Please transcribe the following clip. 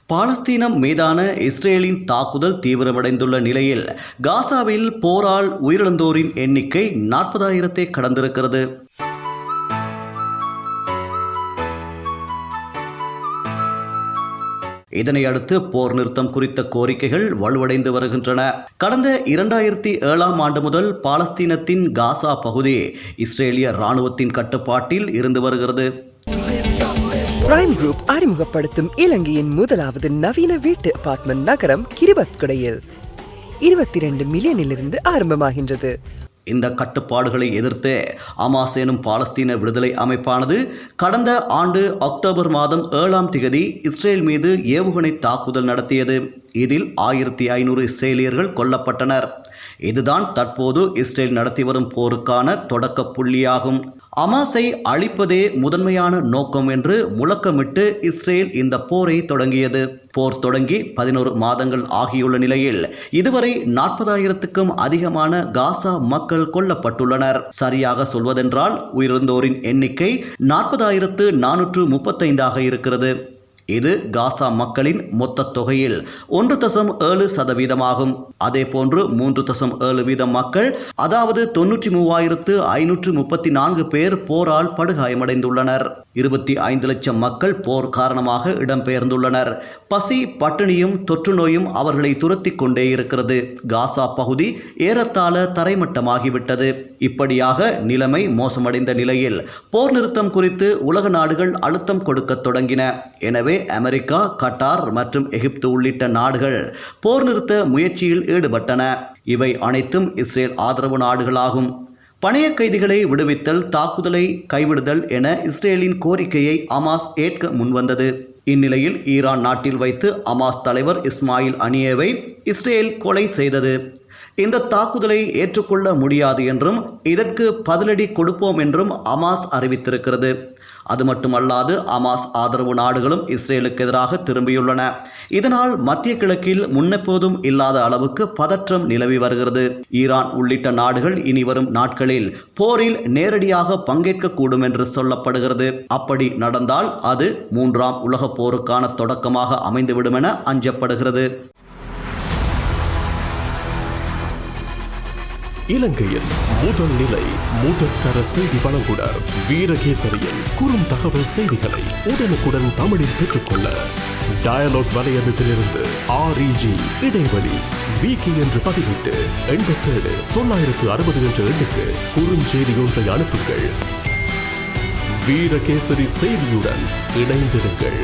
பாலஸ்தீனம் மீதான இஸ்ரேலின் தாக்குதல் தீவிரமடைந்துள்ள நிலையில் காசாவில் போரால் உயிரிழந்தோரின் எண்ணிக்கை 40,000-ஐ கடந்திருக்கிறது. இதனையடுத்து போர் நிறுத்தம் குறித்த கோரிக்கைகள் வலுவடைந்து வருகின்றன. கடந்த 2007ஆம் ஆண்டு முதல் பாலஸ்தீனத்தின் காசா பகுதி இஸ்ரேலிய இராணுவத்தின் கட்டுப்பாட்டில் இருந்து வருகிறது. பிரைம் குரூப் அறிமுகப்படுத்தும் இலங்கையின் முதலாவது நவீன வீட்டு அபார்ட்மெண்ட் நகரம் கிரிபத்குடையில் 22 மில்லியனிலிருந்து ஆரம்பமாகின்றது. இந்த கட்டுப்பாடுகளை எதிர்த்து ஹமாஸ் எனும் பாலஸ்தீன விடுதலை அமைப்பானது கடந்த ஆண்டு அக்டோபர் மாதம் 7ஆம் திகதி இஸ்ரேல் மீது ஏவுகணை தாக்குதல் நடத்தியது. இதில் 1500 இஸ்ரேலியர்கள் கொல்லப்பட்டனர். இதுதான் தற்போது இஸ்ரேல் நடத்தி வரும் போருக்கான தொடக்க புள்ளியாகும். ஹமாஸை அழிப்பதே முதன்மையான நோக்கம் என்று முழக்கமிட்டு இஸ்ரேல் இந்த போரை தொடங்கியது. போர் தொடங்கி 11 மாதங்கள் ஆகியுள்ள நிலையில் இதுவரை 40,000-க்கும் அதிகமான காசா மக்கள் கொல்லப்பட்டுள்ளனர். சரியாக சொல்வதென்றால் உயிரிழந்தோரின் எண்ணிக்கை 40,435ஆக இருக்கிறது. இது காசா மக்களின் மொத்த தொகையில் 1.7% அதே போன்று 3.7% மக்கள், அதாவது 93,534 பேர் போரால் படுகாயமடைந்துள்ளனர். 25 லட்சம் மக்கள் போர் காரணமாக இடம்பெயர்ந்துள்ளனர். பசி, பட்டினியும் தொற்று நோயும் அவர்களை துரத்தி கொண்டே இருக்கிறது. காசா பகுதி ஏறத்தாழ தரைமட்டமாகிவிட்டது. இப்படியாக நிலைமை மோசமடைந்த நிலையில் போர் நிறுத்தம் குறித்து உலக நாடுகள் அழுத்தம் கொடுக்க தொடங்கின. எனவே அமெரிக்கா, கட்டார் மற்றும் எகிப்து உள்ளிட்ட நாடுகள் போர் நிறுத்த முயற்சியில் ஈடுபட்டன. இவை அனைத்தும் இஸ்ரேல் ஆதரவு நாடுகளாகும். பணைய கைதிகளை விடுவித்தல், தாக்குதலை கைவிடுதல் என இஸ்ரேலின் கோரிக்கையை ஹமாஸ் ஏற்க முன்வந்தது. இந்நிலையில் ஈரான் நாட்டில் வைத்து ஹமாஸ் தலைவர் இஸ்மாயில் ஹனியேவை இஸ்ரேல் கொலை செய்தது. இந்த தாக்குதலை ஏற்றுக்கொள்ள முடியாது என்றும் இதற்கு பதிலடி கொடுப்போம் என்றும் ஹமாஸ் அறிவித்திருக்கிறது. அது மட்டுமல்லாது ஹமாஸ் ஆதரவு நாடுகளும் இஸ்ரேலுக்கு எதிராக திரும்பியுள்ளன. இதனால் மத்திய கிழக்கில் முன்னெப்போதும் இல்லாத அளவுக்கு பதற்றம் நிலவி வருகிறது. ஈரான் உள்ளிட்ட நாடுகள் இனி வரும் நாட்களில் போரில் நேரடியாக பங்கேற்கக்கூடும் என்று சொல்லப்படுகிறது. அப்படி நடந்தால் அது 3ஆம் உலகப் போருக்கான தொடக்கமாக அமைந்துவிடும் என அஞ்சப்படுகிறது. இலங்கையின் முதல் நிலை முதற்கர செய்தி வழங்குனர் வீரகேசரியின் குறும் தகவல் செய்திகளை உடனுக்குடன் தமிழில் பெற்றுக்கொள்ள டயலாக் வலையமைப்பிலிருந்து REG இடைவெளி வீக்கி என்று பதிவிட்டு 87 960 என்ற எண்ணுக்கு குறுஞ்செய்தி ஒன்றை அனுப்புங்கள். வீரகேசரி செய்தியுடன் இணைந்திருங்கள்.